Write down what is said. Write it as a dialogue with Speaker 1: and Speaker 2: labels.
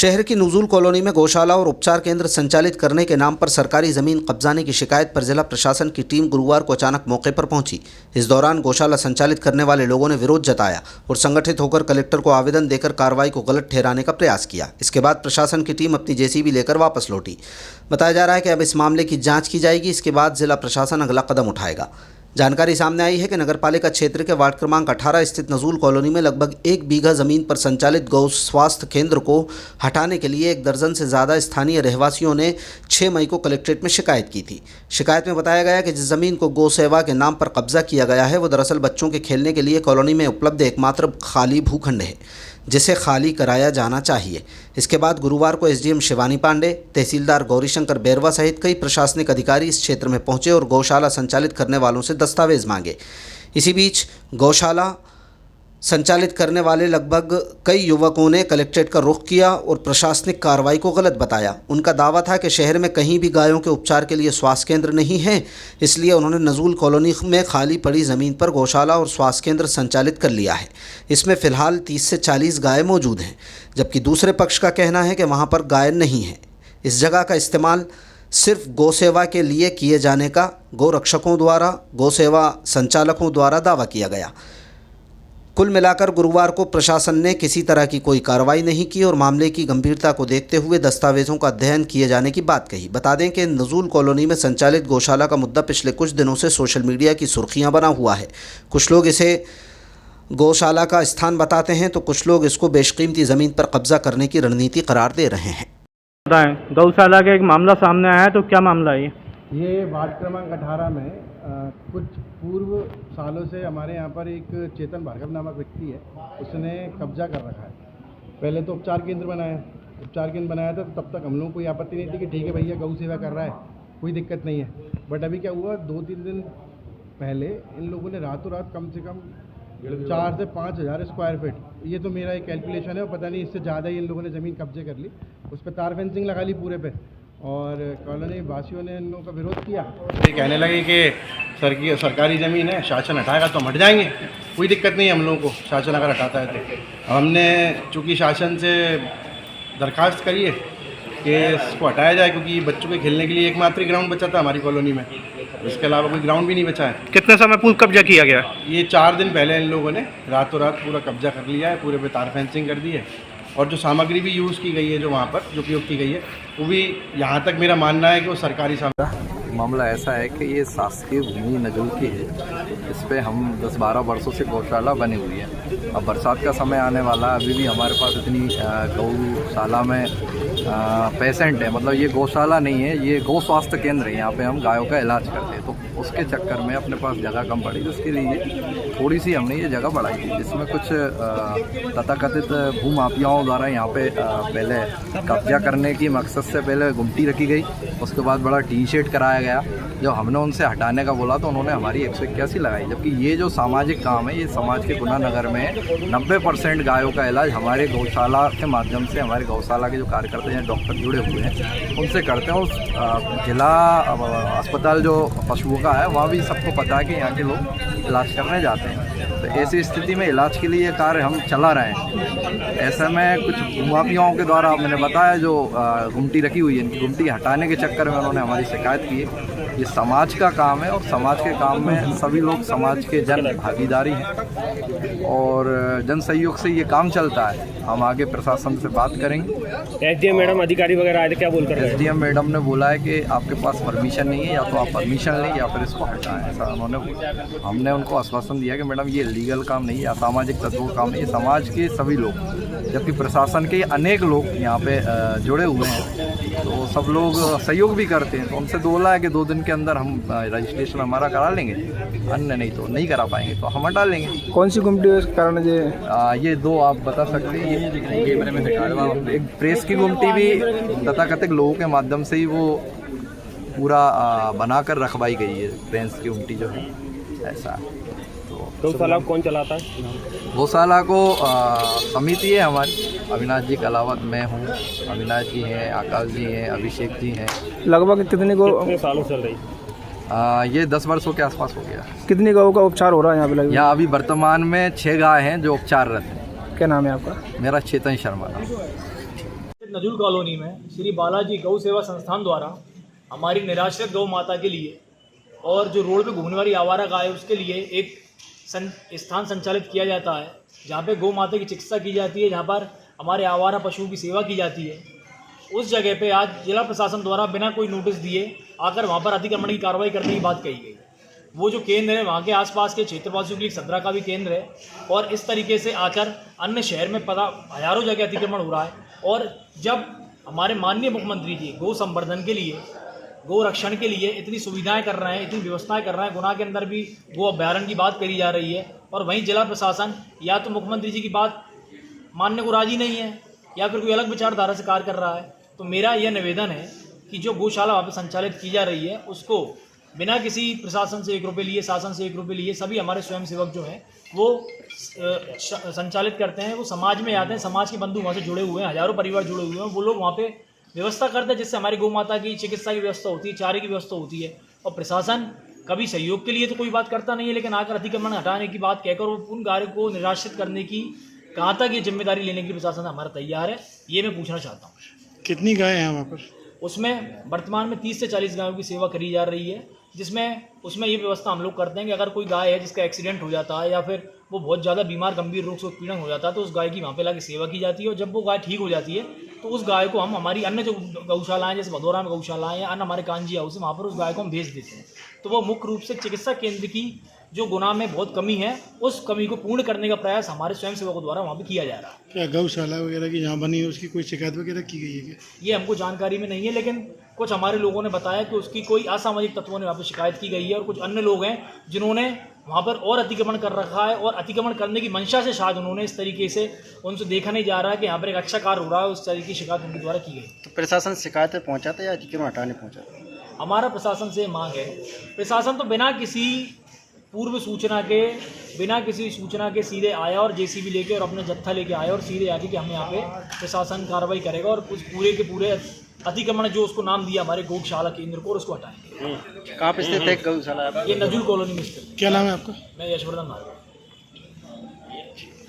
Speaker 1: शहर की नज़ुल कॉलोनी में गौशाला और उपचार केंद्र संचालित करने के नाम पर सरकारी ज़मीन कब्जाने की शिकायत पर जिला प्रशासन की टीम गुरुवार को अचानक मौके पर पहुंची। इस दौरान गौशाला संचालित करने वाले लोगों ने विरोध जताया और संगठित होकर कलेक्टर को आवेदन देकर कार्रवाई को गलत ठहराने का प्रयास किया। इसके बाद प्रशासन की टीम अपनी जेसीबी लेकर वापस लौटी। बताया जा रहा है कि अब इस मामले की जाँच की जाएगी। इसके बाद जिला प्रशासन अगला कदम उठाएगा। जानकारी सामने आई है कि नगरपालिका क्षेत्र के वार्ड क्रमांक 18 स्थित नज़ुल कॉलोनी में लगभग 1 बीघा ज़मीन पर संचालित गौ स्वास्थ्य केंद्र को हटाने के लिए 1 दर्जन से ज़्यादा स्थानीय रहवासियों ने 6 मई को कलेक्ट्रेट में शिकायत की थी। शिकायत में बताया गया कि जिस ज़मीन को गौ सेवा के नाम पर कब्जा किया गया है वो दरअसल बच्चों के खेलने के लिए कॉलोनी में उपलब्ध एकमात्र खाली भूखंड है, जिसे खाली कराया जाना चाहिए। इसके बाद गुरुवार को एसडीएम शिवानी पांडे, तहसीलदार गौरीशंकर बैरवा सहित कई प्रशासनिक अधिकारी इस क्षेत्र में पहुंचे और गौशाला संचालित करने वालों से दस्तावेज मांगे। इसी बीच गौशाला संचालित करने वाले लगभग कई युवकों ने कलेक्ट्रेट का रुख किया और प्रशासनिक कार्रवाई को गलत बताया। उनका दावा था कि शहर में कहीं भी गायों के उपचार के लिए स्वास्थ्य केंद्र नहीं है, इसलिए उन्होंने नज़ुल कॉलोनी में खाली पड़ी ज़मीन पर गौशाला और स्वास्थ्य केंद्र संचालित कर लिया है। इसमें फ़िलहाल 30 से 40 गाय मौजूद हैं, जबकि दूसरे पक्ष का कहना है कि वहाँ पर गाय नहीं है। इस जगह का इस्तेमाल सिर्फ गौ सेवा के लिए किए जाने का गौ रक्षकों द्वारा, गौ सेवा संचालकों द्वारा दावा किया गया। कुल मिलाकर गुरुवार को प्रशासन ने किसी तरह की कोई कार्रवाई नहीं की और मामले की गंभीरता को देखते हुए दस्तावेजों का अध्ययन किए जाने की बात कही। बता दें कि नज़ुल कॉलोनी में संचालित गौशाला का मुद्दा पिछले कुछ दिनों से सोशल मीडिया की सुर्खियां बना हुआ है। कुछ लोग इसे गौशाला का स्थान बताते हैं तो कुछ लोग इसको बेशकीमती ज़मीन पर कब्जा करने की रणनीति करार दे रहे हैं।
Speaker 2: गौशाला का एक मामला सामने आया है, तो क्या मामला है
Speaker 3: ये वार्ड क्रमांक 18 में कुछ पूर्व सालों से हमारे यहाँ पर एक चेतन भार्गव नामक व्यक्ति है, उसने कब्जा कर रखा है। पहले तो उपचार केंद्र बनाया था, तो तब तक हम लोगों को कोई आपत्ति नहीं थी कि ठीक है भैया गौ सेवा कर रहा है, कोई दिक्कत नहीं है। बट अभी क्या हुआ, 2-3 दिन पहले इन लोगों ने रातों रात कम से कम 4 से 5 हज़ार स्क्वायर फीट, ये तो मेरा एक कैलकुलेशन है, पता नहीं इससे ज़्यादा ही इन लोगों ने ज़मीन कब्जे कर ली। उस पर तार फेंसिंग लगा ली पूरे पे, और कॉलोनी वासियों ने इन लोगों का विरोध किया। ये कहने लगे कि सरकारी ज़मीन है, शासन हटाएगा तो हम हट जाएंगे, कोई दिक्कत नहीं है हम लोगों को, शासन अगर हटाता है तो। हमने चूँकि शासन से दरख्वास्त करी है कि इसको हटाया जाए, क्योंकि बच्चों के खेलने के लिए एकमात्र ग्राउंड बचा था हमारी कॉलोनी में, इसके अलावा कोई ग्राउंड भी नहीं बचा है।
Speaker 2: कितने समय पूर्व कब्जा किया गया?
Speaker 3: ये 4 दिन पहले इन लोगों ने रातों रात पूरा कब्जा कर लिया है, पूरे पे तार फेंसिंग कर दी है, और जो सामग्री भी यूज़ की गई है, जो वहाँ पर जो उपयोग की गई है, वो भी यहाँ तक मेरा मानना है कि वो सरकारी
Speaker 4: मामला ऐसा है कि ये शासकीय भूमि नज़ुल की है। इस पे हम 10-12 वर्षों से गौशाला बनी हुई है। अब बरसात का समय आने वाला है, अभी भी हमारे पास इतनी गौशाला में पेशेंट है, मतलब ये गौशाला नहीं है, ये गौ स्वास्थ्य केंद्र है। यहाँ पे हम गायों का इलाज करते हैं, तो उसके चक्कर में अपने पास जगह कम पड़ी, जिसके लिए थोड़ी सी हमने ये जगह बढ़ाई थी, जिसमें कुछ तथाकथित भूमाफियाओं द्वारा यहाँ पे पहले कब्जा करने की मकसद से पहले गुमटी रखी गई, उसके बाद बड़ा टी शेड कराया गया। जब हमने उनसे हटाने का बोला तो उन्होंने हमारी 181 लगाई, जबकि ये जो सामाजिक काम है, ये समाज के गुना नगर में 90% गायों का इलाज हमारे गौशाला के माध्यम से, हमारे गौशाला के जो कार्यकर्ता हैं, डॉक्टर जुड़े हुए हैं, उनसे करते हैं। उस जिला अस्पताल जो पशुओं का है, वहाँ भी सबको पता है कि यहाँ के लोग इलाज करने जाते हैं। तो ऐसी स्थिति में इलाज के लिए कार्य हम चला रहे हैं। ऐसे में कुछ भूमाफियाओं के द्वारा, मैंने बताया, जो गुमटी रखी हुई है, इनकी गुमटी हटाने के चक्कर में उन्होंने हमारी शिकायत की है। ये समाज का काम है और समाज के काम में सभी लोग, समाज के जन भागीदारी हैं और जन सहयोग से ये काम चलता है। हम आगे प्रशासन से बात करेंगे।
Speaker 2: एसडीएम मैडम, अधिकारी वगैरह आए थे, क्या बोलकर?
Speaker 4: एसडीएम मैडम ने बोला है कि आपके पास परमिशन नहीं है, या तो आप परमिशन लें या फिर इसको हटाएं, ऐसा उन्होंने बोला। हमने उनको आश्वासन दिया कि मैडम ये लीगल काम नहीं है, असामाजिक तत्वों का काम नहीं है, समाज के सभी लोग, जबकि प्रशासन के अनेक लोग यहाँ पे जुड़े हुए हैं, तो सब लोग सहयोग भी करते हैं। तो उनसे बोला है कि 2 दिन के अंदर हम रजिस्ट्रेशन हमारा करा लेंगे, अन्य नहीं तो नहीं करा पाएंगे तो हम हटा लेंगे।
Speaker 2: कौन सी गुमटी है इस कारण?
Speaker 4: ये 2 आप बता सकते हैं, एक प्रेस की गुमटी भी तथाकथित लोगों के माध्यम से ही वो पूरा बनाकर रखवाई गई है, प्रेस की गुमटी जो है, ऐसा है।
Speaker 2: गौशाला कौन चलाता है?
Speaker 4: गौशाला को समिति है हमारी, अविनाश जी के अलावा मैं हूँ, अविनाश जी हैं, आकाश जी हैं, अभिषेक जी हैं।
Speaker 2: लगभग कितने सालों चल रही?
Speaker 4: ये 10 वर्षों के आसपास हो गया।
Speaker 2: कितनी गौ का उपचार हो रहा है यहाँ पे?
Speaker 4: यहाँ अभी वर्तमान में 6 गाय हैं जो उपचाररत हैं।
Speaker 2: क्या नाम है आपका?
Speaker 4: मेरा चेतन शर्मा नाम।
Speaker 5: नजुल कॉलोनी में श्री बालाजी गौ सेवा संस्थान द्वारा हमारी निराश्रित गौ माता के लिए और जो रोड पे घूमने वाली आवारा गाय है उसके लिए एक स्थान संचालित किया जाता है, जहाँ पे गौ माता की चिकित्सा की जाती है, जहाँ पर हमारे आवारा पशुओं की सेवा की जाती है। उस जगह पे आज जिला प्रशासन द्वारा बिना कोई नोटिस दिए आकर वहाँ पर अतिक्रमण की कार्रवाई करने की बात कही गई। वो जो केंद्र है वहाँ के आसपास के क्षेत्रवासियों के लिए सदरा का भी केंद्र है, और इस तरीके से आकर अन्य शहर में हज़ारों जगह अतिक्रमण हो रहा है। और जब हमारे माननीय मुख्यमंत्री जी गौ संवर्धन के लिए, गौ रक्षण के लिए इतनी सुविधाएं कर रहे हैं, इतनी व्यवस्थाएं कर रहे हैं, गुना के अंदर भी गो अभ्यारण्य की बात करी जा रही है, और वहीं जिला प्रशासन या तो मुख्यमंत्री जी की बात मानने को राजी नहीं है या फिर कोई अलग विचारधारा से कार्य कर रहा है। तो मेरा यह निवेदन है कि जो गौशाला वहाँ पर संचालित की जा रही है उसको बिना किसी प्रशासन से 1 रुपये लिए, शासन से 1 रुपये लिए, सभी हमारे स्वयंसेवक जो हैं वो संचालित करते हैं। वो समाज में आते हैं, समाज के बंधु वहाँ से जुड़े हुए हैं, हज़ारों परिवार जुड़े हुए हैं, वो लोग वहाँ पे व्यवस्था करते हैं जिससे हमारी गौ माता की चिकित्सा की व्यवस्था होती है, चारे की व्यवस्था होती है। और प्रशासन कभी सहयोग के लिए तो कोई बात करता नहीं है, लेकिन आकर अतिक्रमण हटाने की बात कहकर वो उन गायों को निराश्रित करने की कहाँ तक ये जिम्मेदारी लेने की प्रशासन हमारा तैयार है, ये मैं पूछना चाहता हूँ।
Speaker 3: कितनी गाय हैं वहाँ पर?
Speaker 5: उसमें वर्तमान में 30 से 40 गायों की सेवा करी जा रही है, जिसमें उसमें ये व्यवस्था हम लोग करते हैं कि अगर कोई गाय है जिसका एक्सीडेंट हो जाता है या फिर वो बहुत ज़्यादा बीमार गंभीर रोग से उत्पीड़न हो जाता है तो उस गाय की वहाँ पे लाके सेवा की जाती है, और जब वो गाय ठीक हो जाती है तो उस गाय को हम हमारी अन्य जो गौशालाएँ जैसे भदौरा में गौशालाएँ या अन्य हमारे कांजी हाउस है वहाँ पर उस गाय को हम भेज देते हैं। तो वो मुख्य रूप से चिकित्सा केंद्र की जो गुना में बहुत कमी है उस कमी को पूर्ण करने का प्रयास हमारे स्वयंसेवकों द्वारा वहाँ पे किया जा रहा है।
Speaker 3: क्या गौशाला वगैरह की जहाँ बनी है उसकी कोई शिकायत वगैरह की गई है क्या?
Speaker 5: ये हमको जानकारी में नहीं है, लेकिन कुछ हमारे लोगों ने बताया कि उसकी कोई असामाजिक तत्वों ने वहाँ पर शिकायत की गई है, और कुछ अन्य लोग हैं जिन्होंने वहाँ पर और अतिक्रमण कर रखा है, और अतिक्रमण करने की मंशा से शायद उन्होंने इस तरीके से उनसे देखा नहीं जा रहा है कि यहाँ पर एक अच्छा कार्य हो रहा है, उस तरीके की शिकायत उनके द्वारा की गई।
Speaker 6: तो प्रशासन शिकायतें पहुँचाता है या अतिक्रमण हटाने पहुँचाता?
Speaker 5: हमारा प्रशासन से मांग है, प्रशासन तो बिना किसी पूर्व सूचना के, बिना किसी सूचना के सीधे आया और जेसीबी लेके और अपना जत्था लेके आया और सीधे आके कि हमें यहाँ पे प्रशासन कार्रवाई करेगा और उस पूरे के पूरे अतिक्रमण जो उसको नाम दिया हमारे गौशाला केंद्र को और उसको हटाएंगे।
Speaker 6: कहाँ पे स्थित है गौशाला?
Speaker 5: ये नजुल कॉलोनी में स्थित।
Speaker 3: क्या नाम है आपका?
Speaker 5: मैं यशवर्धन भार्गव।